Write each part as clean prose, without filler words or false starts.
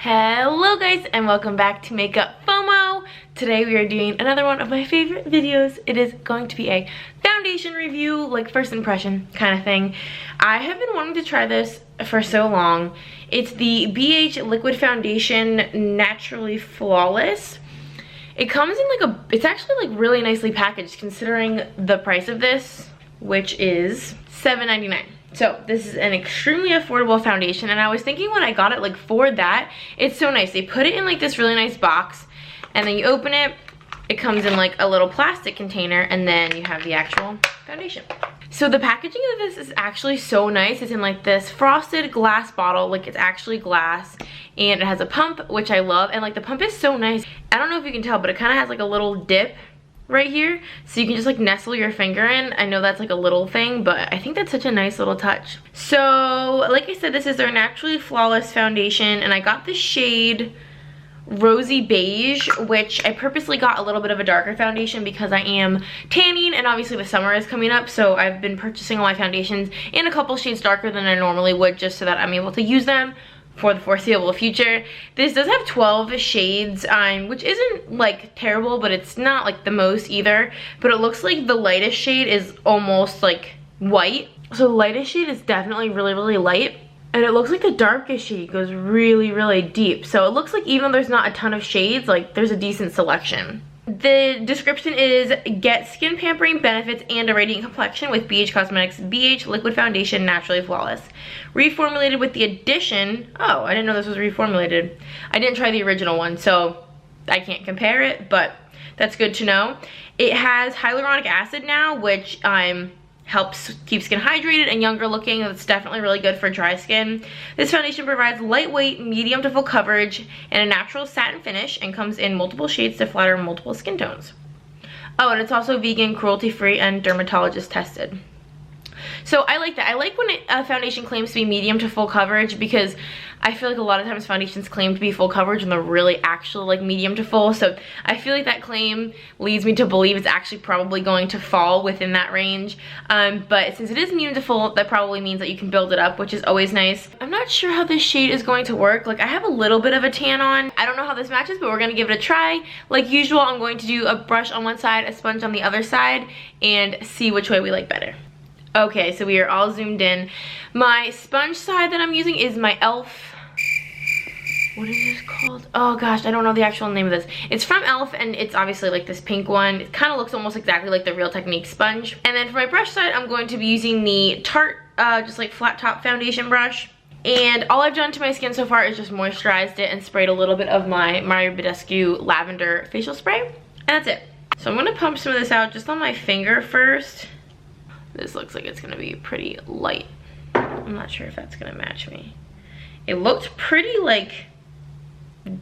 Hello guys and welcome back to Makeup FOMO. Today we are doing another one of my favorite videos. It is going to be a foundation review, like first impression kind of thing. I have been wanting to try this for so long. It's the BH Liquid Foundation Naturally Flawless. It comes in like it's actually like really nicely packaged considering the price of this, which is $7.99. So this is an extremely affordable foundation, and I was thinking when I got it, like for that, it's so nice. They put it in like this really nice box, and then you open it, it comes in like a little plastic container, and then you have the actual foundation. So the packaging of this is actually so nice. It's in like this frosted glass bottle, like it's actually glass, and it has a pump, which I love, and like the pump is so nice. I don't know if you can tell, but it kind of has like a little dip right here, so you can just like nestle your finger in. I know that's like a little thing, but I think that's such a nice little touch. So like I said, this is their Naturally Flawless foundation, and I got the shade Rosy Beige, which I purposely got a little bit of a darker foundation because I am tanning and obviously the summer is coming up, so I've been purchasing all my foundations in a couple shades darker than I normally would, just so that I'm able to use them for the foreseeable future. This does have 12 shades, which isn't like terrible, but it's not like the most either. But it looks like the lightest shade is almost like white. So the lightest shade is definitely really light. And it looks like the darkest shade goes really deep. So it looks like even though there's not a ton of shades, like there's a decent selection. The description is, get skin pampering benefits and a radiant complexion with BH Cosmetics BH Liquid Foundation Naturally Flawless. Reformulated with the addition, oh, I didn't know this was reformulated. I didn't try the original one, so I can't compare it, but that's good to know. It has hyaluronic acid now, which helps keep skin hydrated and younger looking. That's definitely really good for dry skin. This foundation provides lightweight, medium to full coverage and a natural satin finish, and comes in multiple shades to flatter multiple skin tones. Oh, and it's also vegan, cruelty-free, and dermatologist tested. So I like that. I like when a foundation claims to be medium to full coverage, because I feel like a lot of times foundations claim to be full coverage and they're really actually like medium to full. So I feel like that claim leads me to believe it's actually probably going to fall within that range. But since it is medium to full, that probably means that you can build it up, which is always nice. I'm not sure how this shade is going to work. Like I have a little bit of a tan on. I don't know how this matches, but we're gonna give it a try. Like usual, I'm going to do a brush on one side, a sponge on the other side, and see which way we like better. Okay, so we are all zoomed in. My sponge side that I'm using is my e.l.f. What is this called? Oh gosh, I don't know the actual name of this. It's from e.l.f. and it's obviously like this pink one. It kind of looks almost exactly like the Real Technique sponge. And then for my brush side, I'm going to be using the Tarte just like flat top foundation brush. And all I've done to my skin so far is just moisturized it and sprayed a little bit of my Mario Badescu lavender facial spray. And that's it. So I'm gonna pump some of this out just on my finger first. This looks like it's gonna be pretty light. I'm not sure if that's gonna match me. It looked pretty like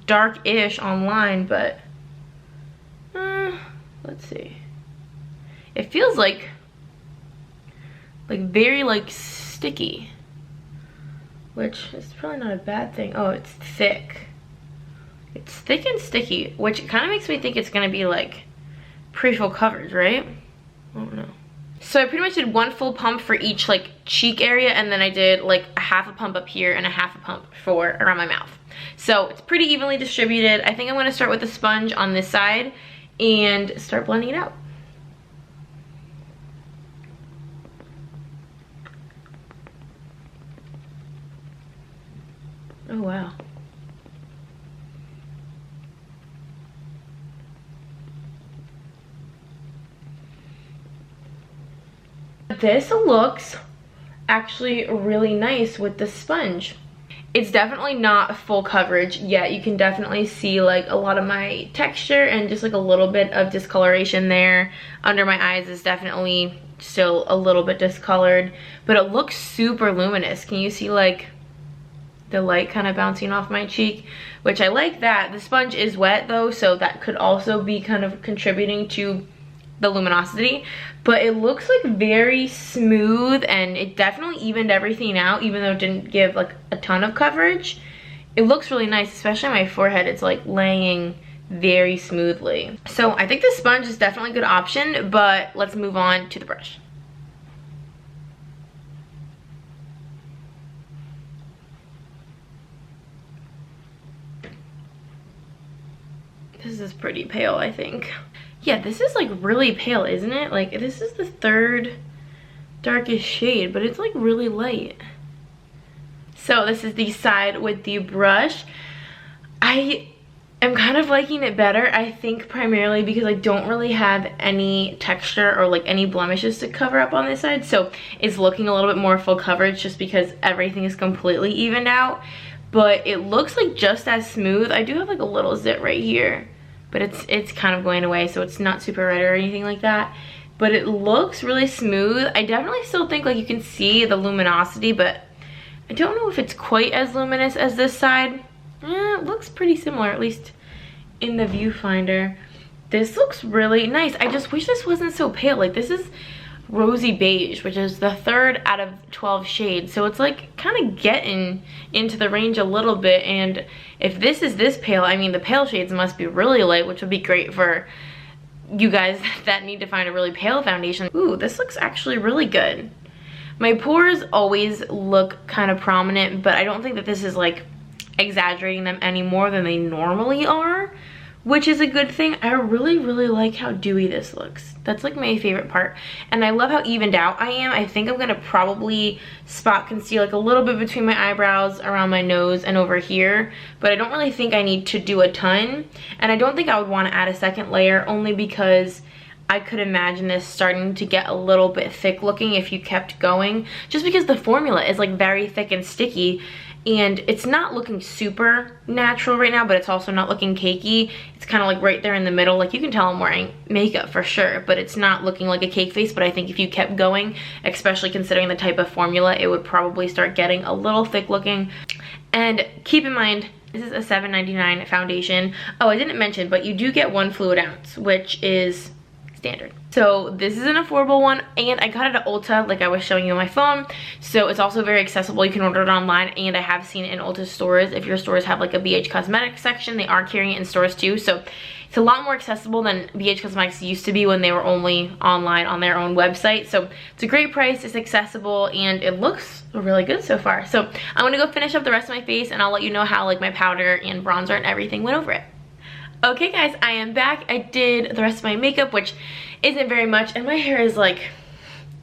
dark-ish online, but let's see. It feels like very like sticky, which is probably not a bad thing. Oh, it's thick. It's thick and sticky, which kind of makes me think it's gonna be like pretty full coverage, right? I don't know. So I pretty much did one full pump for each like cheek area, and then I did like a half a pump up here and a half a pump for around my mouth. So it's pretty evenly distributed. I think I'm gonna start with the sponge on this side and start blending it out. Oh wow. This looks actually really nice with the sponge. It's definitely not full coverage yet. You can definitely see like a lot of my texture and just like a little bit of discoloration there. Under my eyes is definitely still a little bit discolored, but it looks super luminous. Can you see like the light kind of bouncing off my cheek? Which I like that. The sponge is wet though, so that could also be kind of contributing to the luminosity, but it looks like very smooth, and it definitely evened everything out, even though it didn't give like a ton of coverage. It looks really nice, especially on my forehead. It's like laying very smoothly. So I think the sponge is definitely a good option, but let's move on to the brush. This is pretty pale, I think. Yeah, this is like really pale, isn't it? Like this is the third darkest shade, but it's like really light. So this is the side with the brush. I am kind of liking it better, I think, primarily because I don't really have any texture or like any blemishes to cover up on this side, so it's looking a little bit more full coverage just because everything is completely evened out. But it looks like just as smooth. I do have like a little zit right here, but it's kind of going away, so it's not super red or anything like that. But it looks really smooth. I definitely still think like you can see the luminosity, but I don't know if it's quite as luminous as this side. It looks pretty similar, at least in the viewfinder. This looks really nice. I just wish this wasn't so pale. Like this is rosy beige, which is the third out of 12 shades, so it's like kind of getting into the range a little bit. And if this is this pale, I mean the pale shades must be really light, which would be great for you guys that need to find a really pale foundation. Ooh, this looks actually really good. My pores always look kind of prominent, but I don't think that this is like exaggerating them any more than they normally are, which is a good thing. I really like how dewy this looks. That's like my favorite part, and I love how evened out I am. I think I'm gonna probably spot conceal like a little bit between my eyebrows, around my nose, and over here, but I don't really think I need to do a ton. And I don't think I would want to add a second layer, only because I could imagine this starting to get a little bit thick looking if you kept going, just because the formula is like very thick and sticky. And it's not looking super natural right now, but it's also not looking cakey. It's kind of like right there in the middle. Like you can tell I'm wearing makeup for sure, but it's not looking like a cake face. But I think if you kept going, especially considering the type of formula, it would probably start getting a little thick looking. And keep in mind, this is a $7.99 foundation. Oh, I didn't mention, but you do get 1 fluid ounce, which is standard. So this is an affordable one, and I got it at Ulta like I was showing you on my phone, so it's also very accessible. You can order it online, and I have seen it in Ulta stores. If your stores have like a BH Cosmetics section, they are carrying it in stores too, so it's a lot more accessible than BH Cosmetics used to be when they were only online on their own website. So it's a great price, it's accessible, and it looks really good so far. So I'm gonna go finish up the rest of my face, and I'll let you know how like my powder and bronzer and everything went over it. Okay guys, I am back. I did the rest of my makeup, which isn't very much, and my hair is like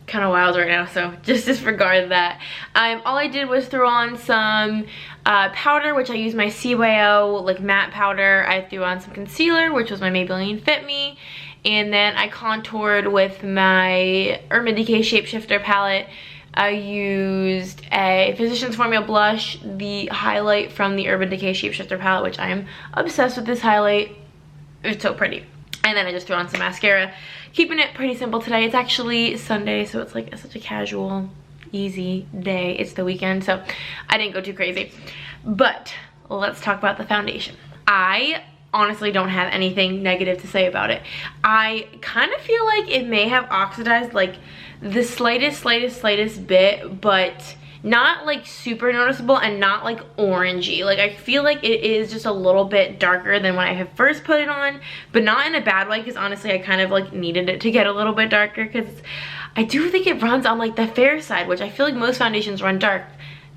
kind of wild right now, so just disregard that. All I did was throw on some powder, which I used my CYO like matte powder. I threw on some concealer, which was my Maybelline Fit Me, and then I contoured with my Urban Decay Shapeshifter palette. I used a Physicians Formula blush, the highlight from the Urban Decay Shapeshifter palette, which I am obsessed with this highlight. It's so pretty. And then I just threw on some mascara. Keeping it pretty simple today. It's actually Sunday, so it's like such a casual, easy day. It's the weekend, so I didn't go too crazy. But let's talk about the foundation. I honestly don't have anything negative to say about it. I kind of feel like it may have oxidized like the slightest bit, but not like super noticeable and not like orangey. Like I feel like it is just a little bit darker than when I had first put it on, but not in a bad way, because honestly I kind of like needed it to get a little bit darker, because I do think it runs on like the fair side, which I feel like most foundations run dark,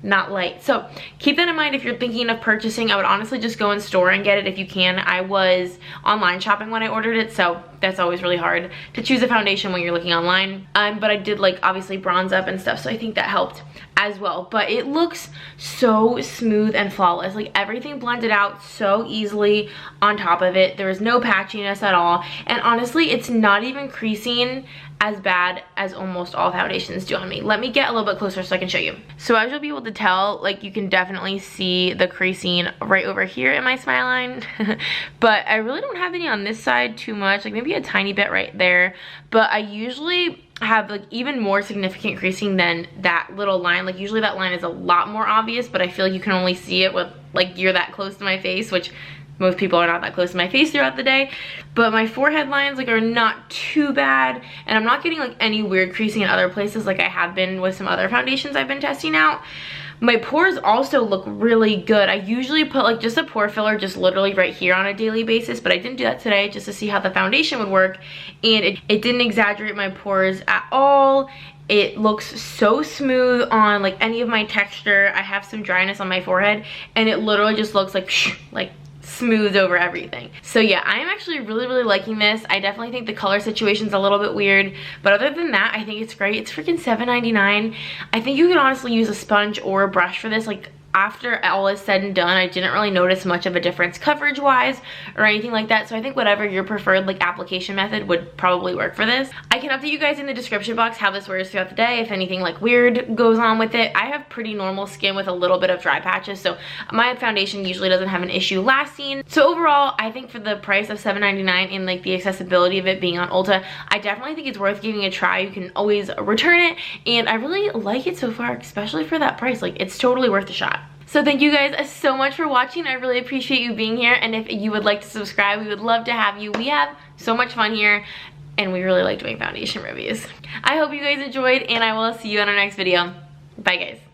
not light. So keep that in mind if you're thinking of purchasing. I would honestly just go in store and get it if you can. I was online shopping when I ordered it, so that's always really hard to choose a foundation when you're looking online. But I did like obviously bronze up and stuff, so I think that helped as well. But it looks so smooth and flawless. Like everything blended out so easily on top of it. There was no patchiness at all, and honestly it's not even creasing as bad as almost all foundations do on me. Let me get a little bit closer so I can show you. So as you'll be able to tell, like you can definitely see the creasing right over here in my smile line. But I really don't have any on this side too much, like maybe a tiny bit right there. But I usually have like even more significant creasing than that little line. Like usually that line is a lot more obvious, but I feel like you can only see it with like you're that close to my face, which most people are not that close to my face throughout the day. But my forehead lines like are not too bad, and I'm not getting like any weird creasing in other places like I have been with some other foundations I've been testing out. My pores also look really good. I usually put like just a pore filler just literally right here on a daily basis, but I didn't do that today just to see how the foundation would work, and it didn't exaggerate my pores at all. It looks so smooth on like any of my texture. I have some dryness on my forehead, and it literally just looks like smooths over everything. So yeah, I am actually really liking this. I definitely think the color situation's a little bit weird, but other than that, I think it's great. It's freaking $7.99. I think you could honestly use a sponge or a brush for this. Like, after all is said and done, I didn't really notice much of a difference coverage wise or anything like that. So I think whatever your preferred like application method would probably work for this. I can update you guys in the description box how this wears throughout the day, if anything like weird goes on with it. I have pretty normal skin with a little bit of dry patches, so my foundation usually doesn't have an issue lasting. So overall, I think for the price of $7.99 and like the accessibility of it being on Ulta, I definitely think it's worth giving a try. You can always return it, and I really like it so far, especially for that price. Like, it's totally worth a shot. So thank you guys so much for watching. I really appreciate you being here, and if you would like to subscribe, we would love to have you. We have so much fun here, and we really like doing foundation reviews. I hope you guys enjoyed, and I will see you in our next video. Bye guys.